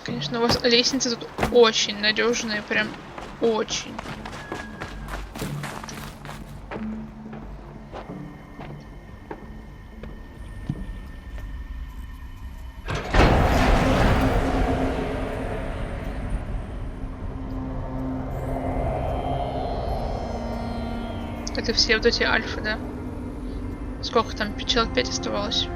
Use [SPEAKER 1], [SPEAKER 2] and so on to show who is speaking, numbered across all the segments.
[SPEAKER 1] Конечно, у вас лестницы тут очень надежные, прям очень. Это все вот эти альфы, да? Сколько там? Человек 5 оставалось?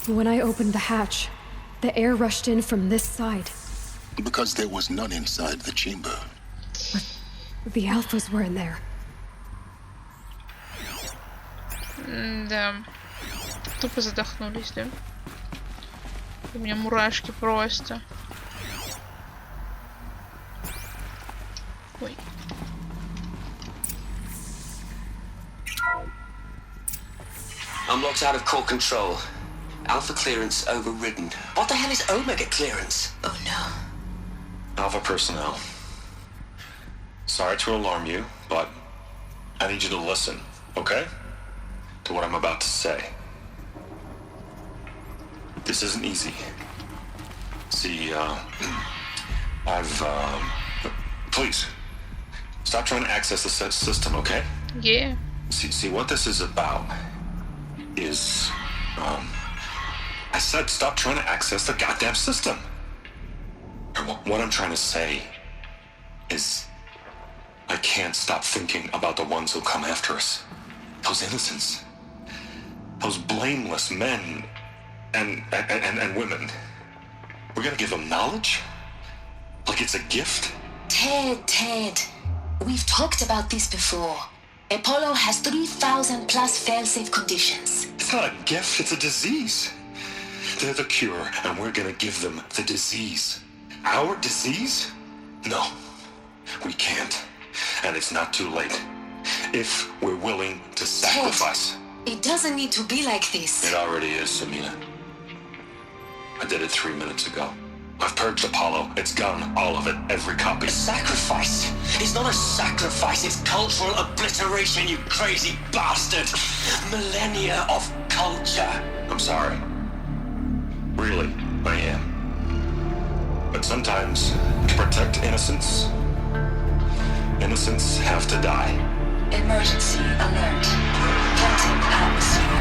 [SPEAKER 2] When I opened the hatch, the air rushed in from this side.
[SPEAKER 3] Because there was none inside the chamber.
[SPEAKER 2] But the alphas were in there.
[SPEAKER 1] Да. Тупо задохнулись, да? У меня мурашки просто. Ой.
[SPEAKER 4] Unlocked out of core control. Alpha clearance overridden. What the hell is Omega clearance? Oh no.
[SPEAKER 5] Alpha personnel. Sorry to alarm you, but I need you to listen, okay? To what I'm about to say. This isn't easy. See, please, stop trying to access the system, okay?
[SPEAKER 1] Yeah.
[SPEAKER 5] See, what this is about is, I said stop trying to access the goddamn system. What I'm trying to say is, I can't stop thinking about the ones who come after us. Those innocents. Those blameless men and women. We're gonna give them knowledge? Like it's a gift?
[SPEAKER 6] Ted. We've talked about this before. Apollo has 3,000 plus fail-safe conditions.
[SPEAKER 5] It's not a gift, it's a disease. They're the cure, and we're gonna give them the disease. Our disease? No, we can't. And it's not too late. If we're willing to sacrifice.
[SPEAKER 6] Ted, it doesn't need to be like this.
[SPEAKER 5] It already is, Samina. I did it 3 minutes ago. I've purged Apollo. It's gone. All of it. Every copy.
[SPEAKER 4] A sacrifice? It's not a sacrifice, it's cultural obliteration, you crazy bastard! Millennia of culture!
[SPEAKER 5] I'm sorry. Really, I am. But sometimes, to protect innocence, innocents have to die.
[SPEAKER 6] Emergency alert. Captain atmosphere.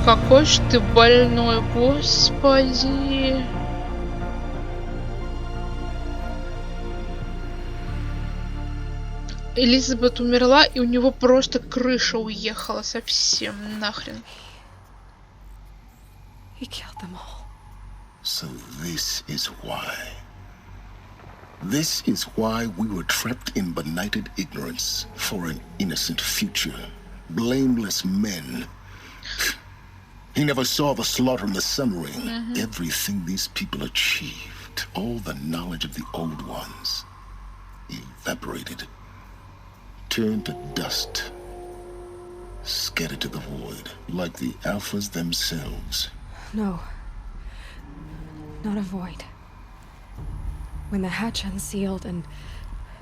[SPEAKER 1] Какой ж ты больной, господи. Элизабет умерла, и у него просто крыша уехала совсем нахрен.
[SPEAKER 2] He killed them all.
[SPEAKER 3] So this is why. This is why we were trapped in benighted ignorance for an innocent future. Blameless men. He never saw the slaughter in the sun ring. Everything these people achieved, all the knowledge of the old ones, evaporated, turned to dust, scattered to the void, like the alphas themselves.
[SPEAKER 2] No. Not a void. When the hatch unsealed and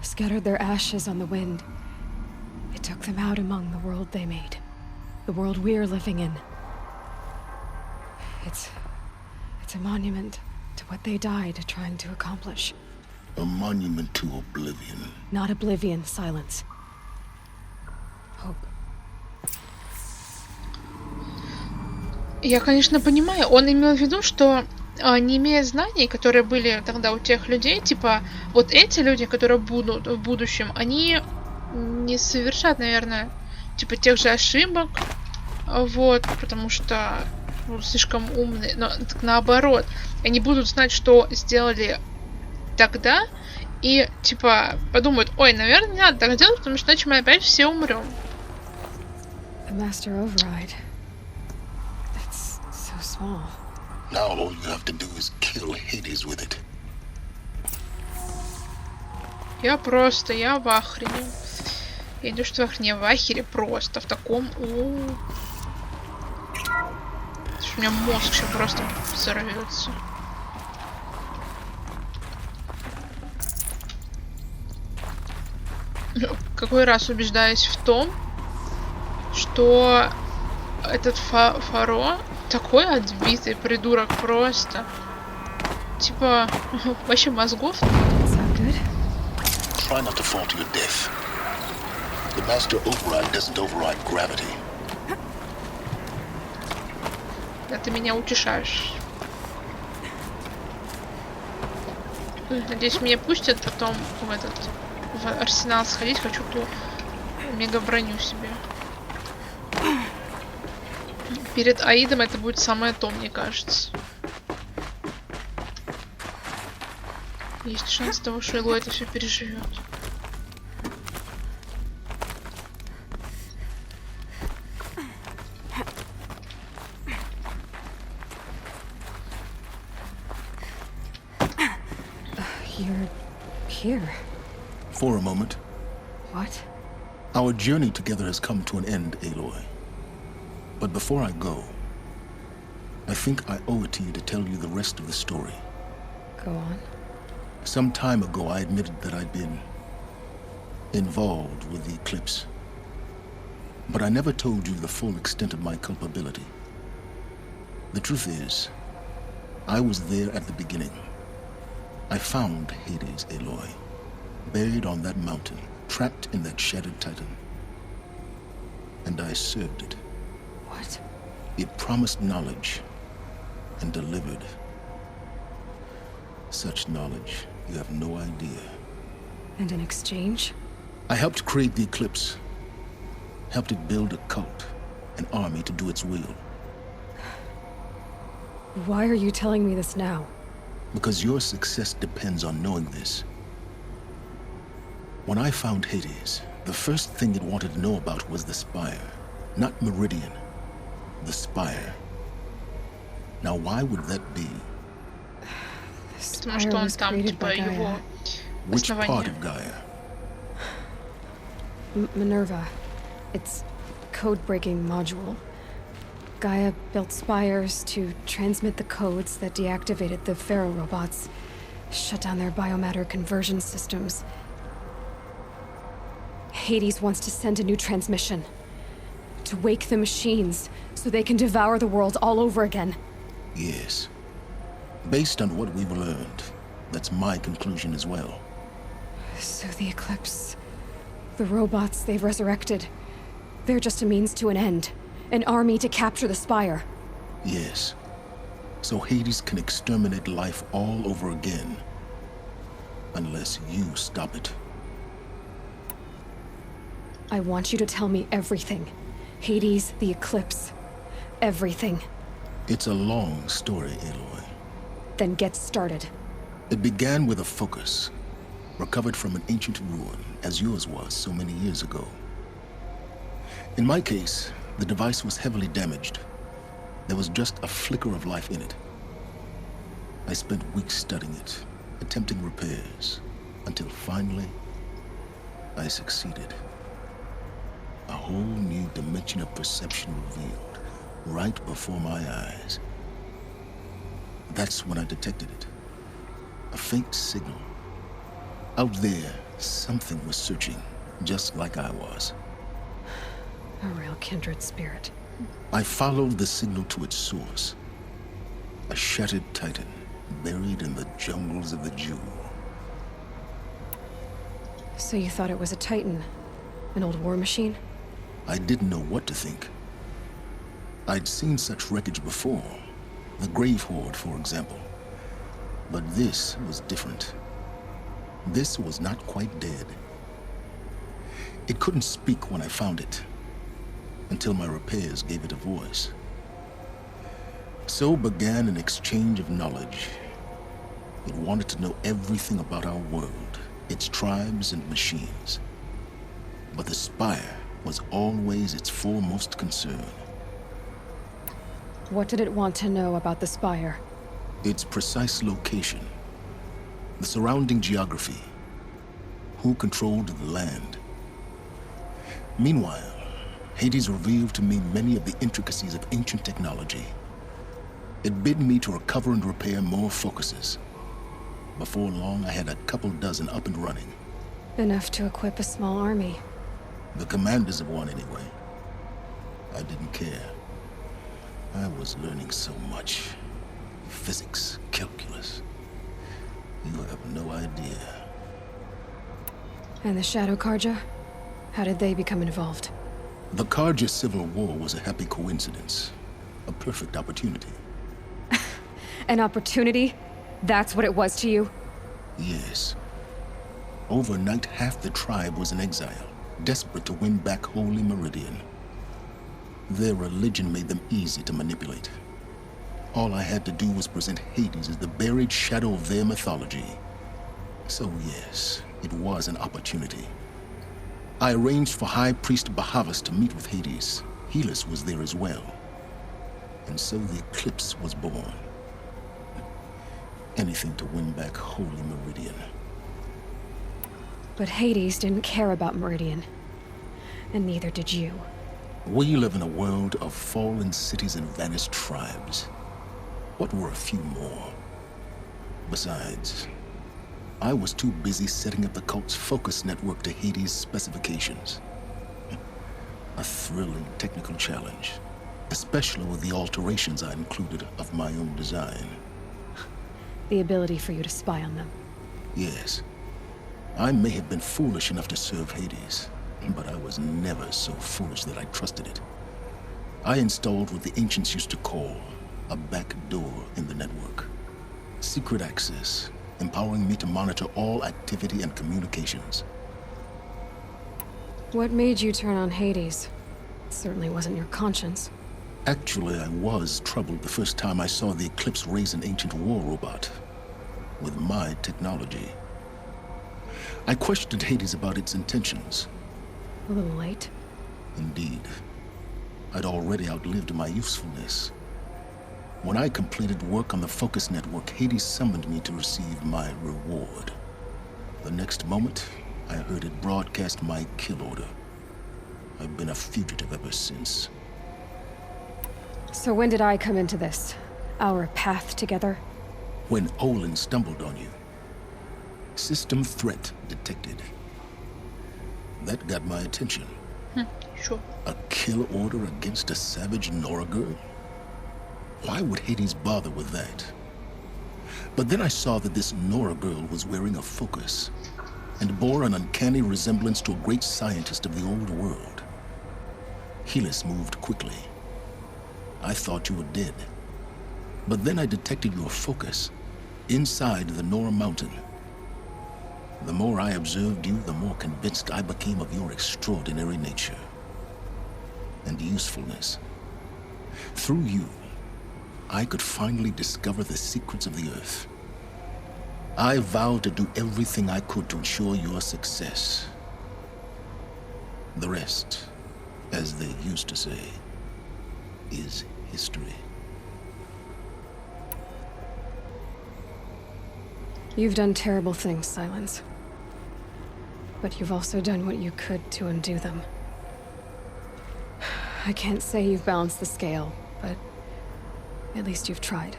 [SPEAKER 2] scattered their ashes on the wind, it took them out among the world they made. The world we're living in. It's a monument to what they died trying to accomplish.
[SPEAKER 3] A monument to oblivion.
[SPEAKER 2] Not oblivion, silence. Hope.
[SPEAKER 1] Я, конечно, понимаю, он имел в виду, что не имея знаний, которые были тогда у тех людей, типа, вот эти люди, которые будут в будущем, они не совершат, наверное, типа, тех же ошибок, вот, потому что слишком умные, но так наоборот, они будут знать, что сделали тогда, и, типа, подумают, ой, наверное, не надо так делать, потому что иначе мы опять все умрем.
[SPEAKER 2] The master override. That's so small.
[SPEAKER 3] Now all you have to do is kill Hades with it.
[SPEAKER 1] Я в ахрене. Я не то, что в ахрене, в ахере просто, в таком... У меня мозг сейчас просто взорвется. Какой раз убеждаюсь в том, что этот Фаро такой отбитый придурок просто. Типа, вообще мозгов.
[SPEAKER 3] Try not to fall to your death. The master override doesn't override gravity.
[SPEAKER 1] Да ты меня утешаешь. Надеюсь, меня пустят потом в арсенал сходить. Хочу ту мега броню себе. Перед Аидом это будет самое то, мне кажется. Есть шанс того, что Элой это все переживет.
[SPEAKER 2] You're here.
[SPEAKER 3] For a moment.
[SPEAKER 2] What?
[SPEAKER 3] Our journey together has come to an end, Aloy. But before I go, I think I owe it to you to tell you the rest of the story.
[SPEAKER 2] Go on.
[SPEAKER 3] Some time ago, I admitted that I'd been involved with the eclipse. But I never told you the full extent of my culpability. The truth is, I was there at the beginning. I found Hades, Aloy, buried on that mountain, trapped in that shattered titan. And I served it.
[SPEAKER 2] What?
[SPEAKER 3] It promised knowledge and delivered. Such knowledge, you have no idea.
[SPEAKER 2] And in exchange?
[SPEAKER 3] I helped create the eclipse. Helped it build a cult, an army to do its will.
[SPEAKER 2] Why are you telling me this now?
[SPEAKER 3] Because your success depends on knowing this. When I found Hades, the first thing it wanted to know about was the spire. Not Meridian. The spire. Now why would that be?
[SPEAKER 1] Потому что он там, типа, его
[SPEAKER 3] Which part
[SPEAKER 1] основание.
[SPEAKER 3] of Gaia?
[SPEAKER 2] Minerva. It's code-breaking module. Gaia built spires to transmit the codes that deactivated the Pharaoh robots, shut down their biomatter conversion systems. Hades wants to send a new transmission. To wake the machines, so they can devour the world all over again.
[SPEAKER 3] Yes. Based on what we've learned, that's my conclusion as well.
[SPEAKER 2] So the Eclipse... The robots they've resurrected... They're just a means to an end. An army to capture the Spire.
[SPEAKER 3] Yes. So Hades can exterminate life all over again. Unless you stop it.
[SPEAKER 2] I want you to tell me everything. Hades, the Eclipse. Everything.
[SPEAKER 3] It's a long story, Eloi.
[SPEAKER 2] Then get started.
[SPEAKER 3] It began with a focus. Recovered from an ancient ruin, as yours was so many years ago. In my case, the device was heavily damaged. There was just a flicker of life in it. I spent weeks studying it, attempting repairs, until finally, I succeeded. A whole new dimension of perception revealed, right before my eyes. That's when I detected it. A faint signal. Out there, something was searching, just like I was.
[SPEAKER 2] A real kindred spirit.
[SPEAKER 3] I followed the signal to its source. A shattered titan, buried in the jungles of the Jewel.
[SPEAKER 2] So you thought it was a Titan? An old war machine?
[SPEAKER 3] I didn't know what to think. I'd seen such wreckage before. The Grave Horde, for example. But this was different. This was not quite dead. It couldn't speak when I found it, until my repairs gave it a voice. So began an exchange of knowledge. It wanted to know everything about our world, its tribes and machines. But the Spire was always its foremost concern.
[SPEAKER 2] What did it want to know about the Spire?
[SPEAKER 3] Its precise location, the surrounding geography, who controlled the land. Meanwhile, Hades revealed to me many of the intricacies of ancient technology. It bid me to recover and repair more focuses. Before long, I had a couple dozen up and running.
[SPEAKER 2] Enough to equip a small army.
[SPEAKER 3] The commanders of one, anyway. I didn't care. I was learning so much. Physics, calculus. You have no idea.
[SPEAKER 2] And the Shadow Karja? How did they become involved?
[SPEAKER 3] The Karja Civil War was a happy coincidence. A perfect opportunity.
[SPEAKER 2] An opportunity? That's what it was to you?
[SPEAKER 3] Yes. Overnight, half the tribe was in exile, desperate to win back Holy Meridian. Their religion made them easy to manipulate. All I had to do was present Hades as the buried shadow of their mythology. So yes, it was an opportunity. I arranged for High Priest Bahavas to meet with Hades. Helis was there as well. And so the eclipse was born. Anything to win back Holy Meridian.
[SPEAKER 2] But Hades didn't care about Meridian. And neither did you.
[SPEAKER 3] We live in a world of fallen cities and vanished tribes. What were a few more? Besides, I was too busy setting up the cult's focus network to Hades' specifications. A thrilling technical challenge, especially with the alterations I included of my own design.
[SPEAKER 2] The ability for you to spy on them.
[SPEAKER 3] Yes. I may have been foolish enough to serve Hades, but I was never so foolish that I trusted it. I installed what the ancients used to call a back door in the network. Secret access, empowering me to monitor all activity and communications.
[SPEAKER 2] What made you turn on Hades? It certainly wasn't your conscience.
[SPEAKER 3] Actually, I was troubled the first time I saw the Eclipse raise an ancient war robot. With my technology. I questioned Hades about its intentions.
[SPEAKER 2] A little late.
[SPEAKER 3] Indeed. I'd already outlived my usefulness. When I completed work on the Focus Network, Hades summoned me to receive my reward. The next moment, I heard it broadcast my kill order. I've been a fugitive ever since.
[SPEAKER 2] So when did I come into this? Our path together?
[SPEAKER 3] When Olin stumbled on you. System threat detected. That got my attention.
[SPEAKER 1] Sure.
[SPEAKER 3] A kill order against a savage Nora girl? Why would Hades bother with that? But then I saw that this Nora girl was wearing a focus and bore an uncanny resemblance to a great scientist of the old world. Helis moved quickly. I thought you were dead. But then I detected your focus inside the Nora mountain. The more I observed you, the more convinced I became of your extraordinary nature and usefulness. Through you, I could finally discover the secrets of the Earth. I vowed to do everything I could to ensure your success. The rest, as they used to say, is history.
[SPEAKER 2] You've done terrible things, Silence. But you've also done what you could to undo them. I can't say you've balanced the scale, but at least you've tried.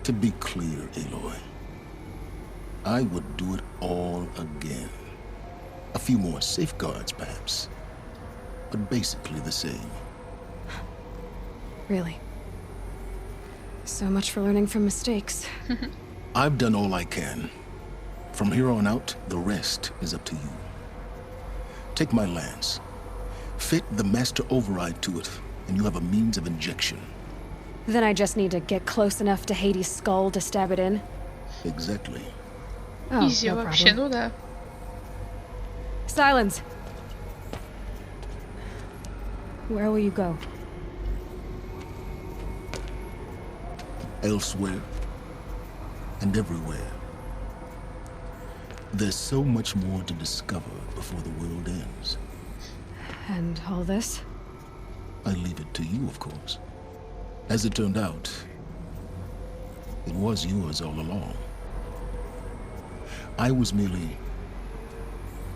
[SPEAKER 3] To be clear, Eloi, I would do it all again. A few more safeguards, perhaps, but basically the same.
[SPEAKER 2] Really? So much for learning from mistakes.
[SPEAKER 3] I've done all I can. From here on out, the rest is up to you. Take my lance. Fit the master override to it, and you have a means of injection.
[SPEAKER 2] Then I just need to get close enough to Hades' skull to stab it in?
[SPEAKER 3] Exactly.
[SPEAKER 2] Oh,
[SPEAKER 1] Изи
[SPEAKER 2] no
[SPEAKER 1] вообще,
[SPEAKER 2] problem.
[SPEAKER 1] ну да.
[SPEAKER 2] Silence! Where will you go?
[SPEAKER 3] Elsewhere and everywhere. There's so much more to discover before the world ends.
[SPEAKER 2] And all this?
[SPEAKER 3] I leave it to you, of course. As it turned out, it was yours all along. I was merely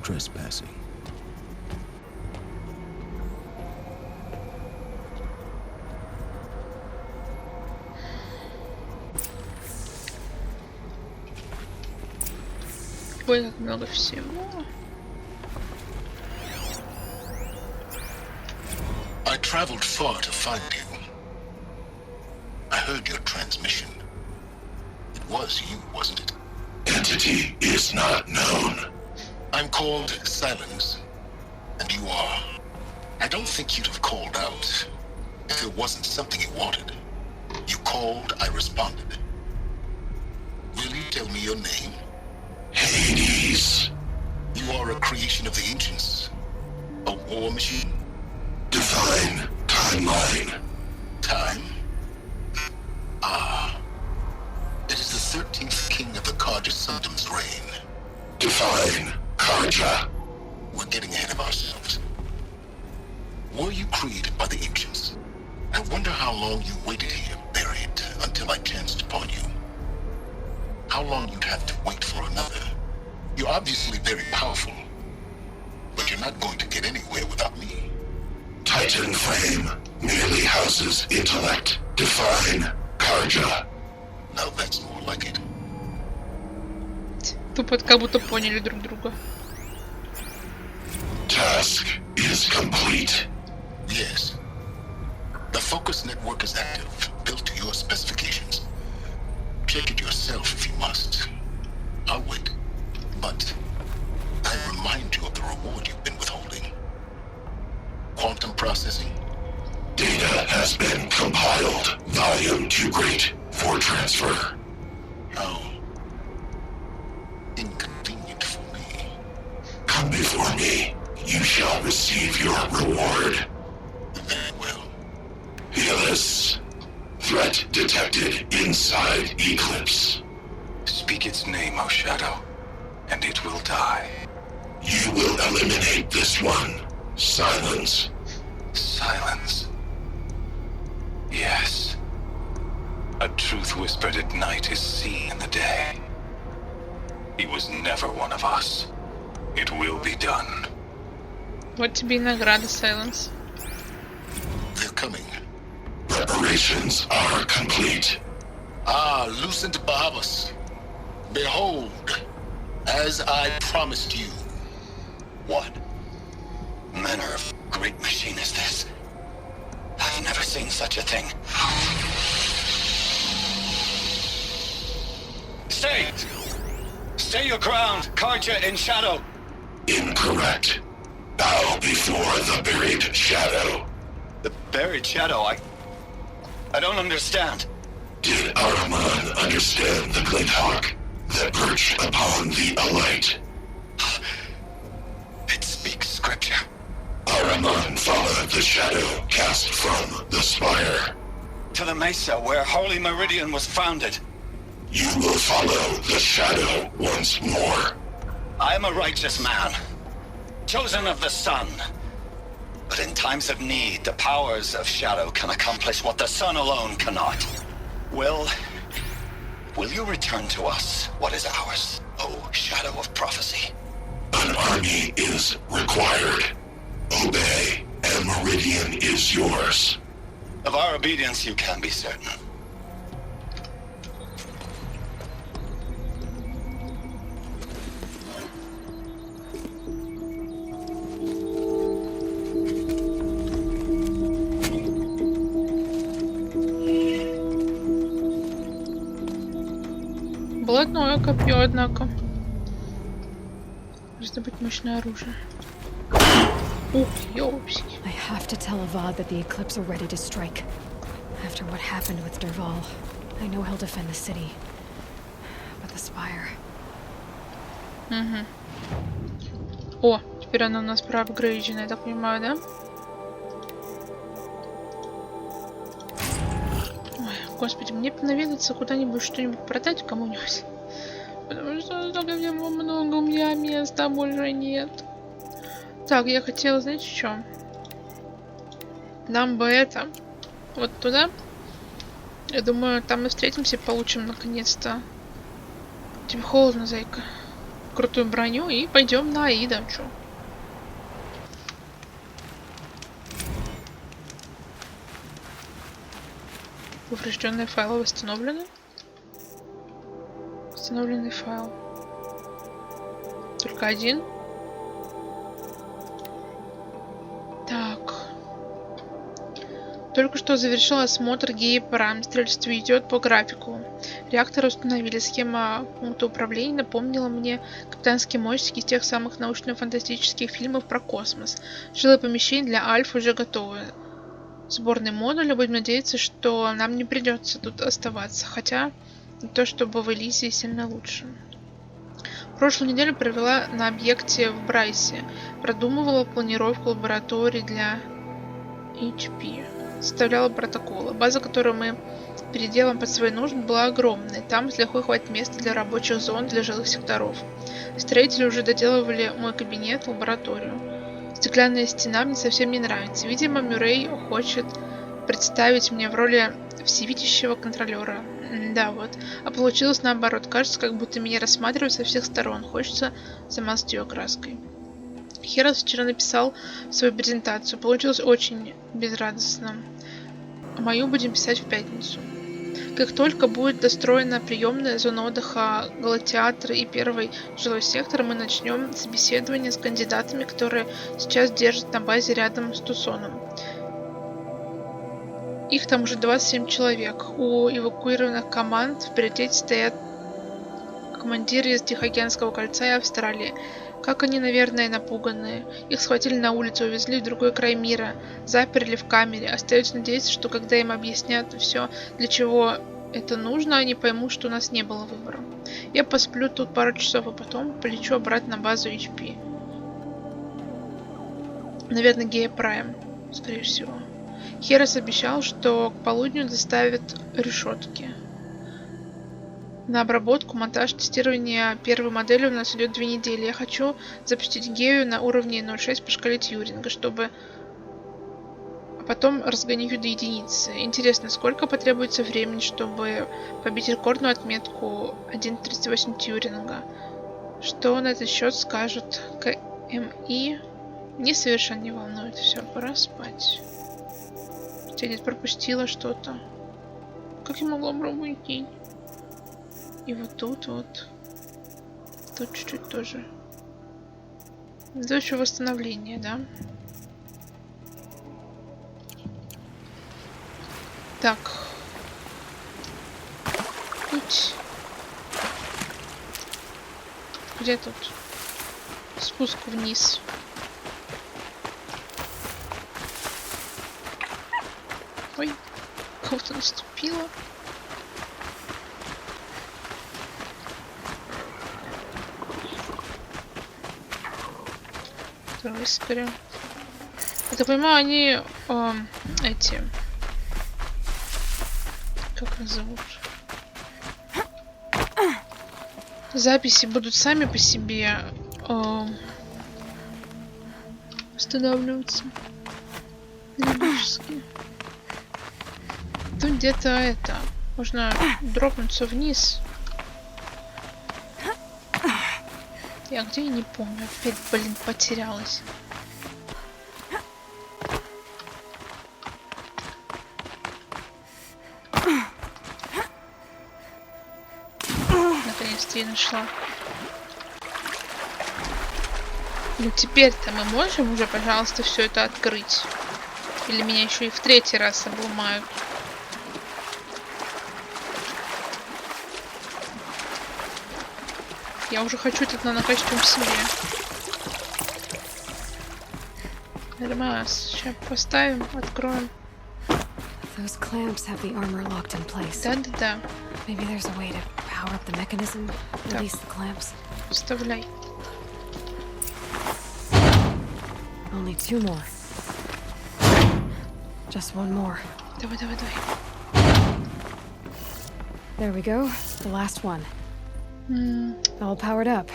[SPEAKER 3] trespassing.
[SPEAKER 1] Ой, как много всего.
[SPEAKER 3] I traveled far to find you. I heard your transmission. It was you, wasn't it?
[SPEAKER 7] Entity is not known.
[SPEAKER 3] I'm called Silence, and you are. I don't think you'd have called out if it wasn't something you wanted. You called, I responded. Will you tell me your name?
[SPEAKER 7] Hades.
[SPEAKER 3] You are a creation of the ancients. A war machine?
[SPEAKER 7] Define timeline.
[SPEAKER 3] Time? Ah. It is the 13th king of the Karja Sundam's reign.
[SPEAKER 7] Define Karja.
[SPEAKER 3] We're getting ahead of ourselves. Were you created by the ancients? I wonder how long you waited here, buried, until I chanced upon you. How long you'd have to wait for another. You're obviously very powerful, but you're not going to get anywhere without me.
[SPEAKER 7] Titan flame merely houses intellect. Define Karja.
[SPEAKER 3] Now that's more like it.
[SPEAKER 1] Тупо как будто поняли друг друга.
[SPEAKER 7] Task is complete.
[SPEAKER 3] Yes. The focus network is active, built to your specifications. Check it yourself if you must. I'll wait. But I remind you of the reward you've been withholding. Quantum processing?
[SPEAKER 7] Data has been compiled. Volume too great for transfer.
[SPEAKER 3] How inconvenient for me.
[SPEAKER 7] Come before me. You shall receive your reward.
[SPEAKER 3] Very well.
[SPEAKER 7] Healus. Threat detected inside Eclipse.
[SPEAKER 5] Speak its name, O Shadow, and it will die.
[SPEAKER 7] You will eliminate this one. Silence.
[SPEAKER 5] Silence. Yes. A truth whispered at night is seen in the day. He was never one of us. It will be done.
[SPEAKER 1] Вот тебе и награда, Silence.
[SPEAKER 3] They're coming.
[SPEAKER 7] Preparations are complete.
[SPEAKER 3] Ah, Lucent Bahavas. Behold, as I promised you.
[SPEAKER 4] What manner of great machine is this? I've never seen such a thing. Stay! Stay your ground, Karja in shadow!
[SPEAKER 7] Incorrect. Bow before the buried shadow.
[SPEAKER 4] The buried shadow, I don't understand.
[SPEAKER 7] Did Araman understand the glint hawk that perched upon the alight?
[SPEAKER 4] It speaks scripture.
[SPEAKER 7] Araman followed the shadow cast from the spire.
[SPEAKER 4] To the mesa where Holy Meridian was founded.
[SPEAKER 7] You will follow the shadow once more.
[SPEAKER 4] I am a righteous man, chosen of the sun. But in times of need, the powers of shadow can accomplish what the sun alone cannot. Will you return to us what is ours, O shadow of prophecy?
[SPEAKER 7] An army is required. Obey, and Meridian is yours.
[SPEAKER 4] Of our obedience you can be certain.
[SPEAKER 1] Блатное копье, однако. Раздобыть мощное оружие. Ух, ёпски.
[SPEAKER 2] I have to tell Avad that the Eclipse are ready to strike. After what happened with Derval, I know he'll defend the city. But the Spire...
[SPEAKER 1] Угу. О, теперь она у нас проапгрейджена, я так понимаю, да? Ой, господи, мне наведаться куда-нибудь, что-нибудь продать кому-нибудь. Потому что столько всего много, у меня места больше нет. Так, я хотела, знаете, что? Нам бы это... Вот туда. Я думаю, там мы встретимся, получим наконец-то. Тебе холодно, зайка. Крутую броню и пойдем на Аида, чё? Поврежденные файлы восстановлены. Восстановленный файл. только один. Так. Только что завершил осмотр геи-пара. Строительство идет по графику. Реактор установили. Схема пункта управления напомнила мне капитанские мостики из тех самых научно-фантастических фильмов про космос. Жилые помещения для Альф уже готовы. Сборный модуль. Будем надеяться, что нам не придется тут оставаться. Хотя, не то чтобы в Элизе сильно лучше. Прошлую неделю провела на объекте в Брайсе. Продумывала планировку лаборатории для HP. Составляла протоколы. База, которую мы переделаем под свои нужды, была огромной. Там с легкой хватит места для рабочих зон, для жилых секторов. Строители уже доделывали мой кабинет, лабораторию. Стеклянная стена мне совсем не нравится. Видимо, Мюррей хочет представить меня в роли всевидящего контролера. Да, вот. А получилось наоборот. Кажется, как будто меня рассматривают со всех сторон. Хочется замазать ее краской. Херас вчера написал свою презентацию. Получилось очень безрадостно. Мою будем писать в пятницу. Как только будет достроена приемная зона отдыха, галотеатр и первый жилой сектор, мы начнем собеседование с кандидатами, которые сейчас держат на базе рядом с Тусоном. Их там уже 27 человек. У эвакуированных команд в приоритете стоят командиры из Тихоокеанского кольца и Австралии. Как они, наверное, напуганные. Их схватили на улице, увезли в другой край мира, заперли в камере. Остается надеяться, что когда им объяснят все, для чего это нужно, они поймут, что у нас не было выбора. Я посплю тут пару часов, а потом полечу обратно на базу HP. Наверное, Гея Прайм, скорее всего. Херас обещал, что к полудню доставят решетки. На обработку, монтаж, тестирование первой модели у нас идет 2 недели. Я хочу запустить Гею на уровне 0.6 по шкале Тьюринга, чтобы... А потом разгоню ее до единицы. Интересно, сколько потребуется времени, чтобы побить рекордную отметку 1.38 Тьюринга? Что на этот счет скажет КМИ? Мне совершенно не волнует. Все, пора спать. Я где-то пропустила что-то. Как я могла пропустить? И вот тут вот. Тут чуть-чуть тоже. Это еще восстановление, да? Так. Путь. Где тут? Спуск вниз. Ой, кого-то наступила. Скорее. Я так понимаю, они эти... Как их зовут? Записи будут сами по себе устанавливаться. Логически. Тут где-то это... Можно дропнуться вниз. Я где, я не помню. Опять, блин, потерялась. Наконец-то я нашла. Ну теперь-то мы можем уже, пожалуйста, все это открыть? Или меня еще и в 3-й раз обломают? Я уже хочу этот нанокостюм себе. Нормас. Сейчас поставим, откроем. Да-да-да. Вставляй.
[SPEAKER 2] Only 2 more. Just 1 more.
[SPEAKER 1] Давай, давай, давай.
[SPEAKER 2] There we go. The last one. All powered up.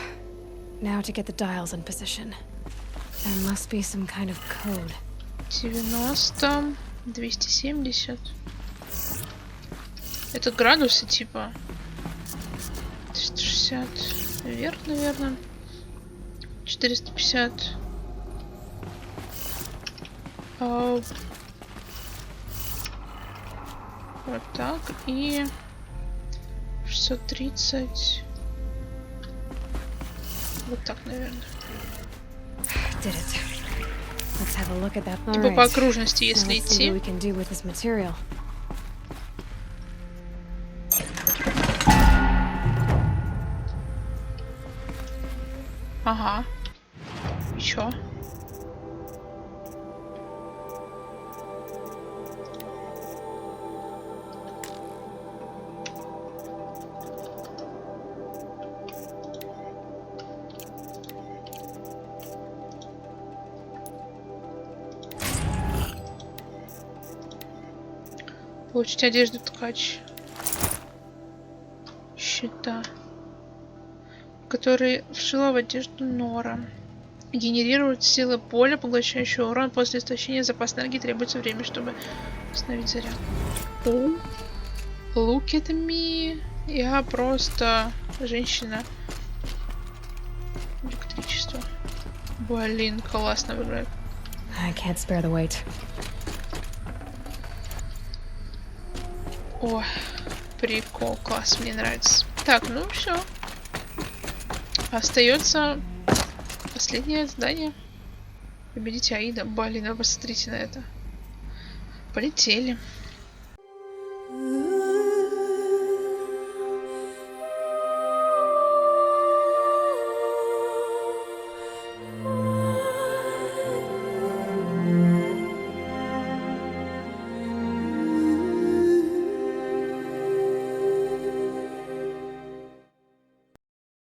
[SPEAKER 2] Now to get the dials in position. There must be some kind of code.
[SPEAKER 1] 90, 270. Это градусы типа. 360 вверх, наверное. 450. Вот так. И 630. Вот так, наверное.
[SPEAKER 2] Did it. Let's have a look at that.
[SPEAKER 1] Типа по
[SPEAKER 2] Alright.
[SPEAKER 1] окружности,
[SPEAKER 2] Now
[SPEAKER 1] если
[SPEAKER 2] let's see what we
[SPEAKER 1] идти.
[SPEAKER 2] can do with this material.
[SPEAKER 1] Ага. И чё? Получить одежду ткач. Щита. Который вшила в одежду Нора. Генерирует силы поля, поглощающего урон. После истощения запас энергии требуется время, чтобы установить заряд. О, look at me. Я просто женщина. Электричество. Блин, классно выглядит.
[SPEAKER 2] I can't spare the weight.
[SPEAKER 1] О, прикол, класс, мне нравится. Так, ну все. Остается последнее задание. Победить Аида. Блин, вы посмотрите на это. Полетели.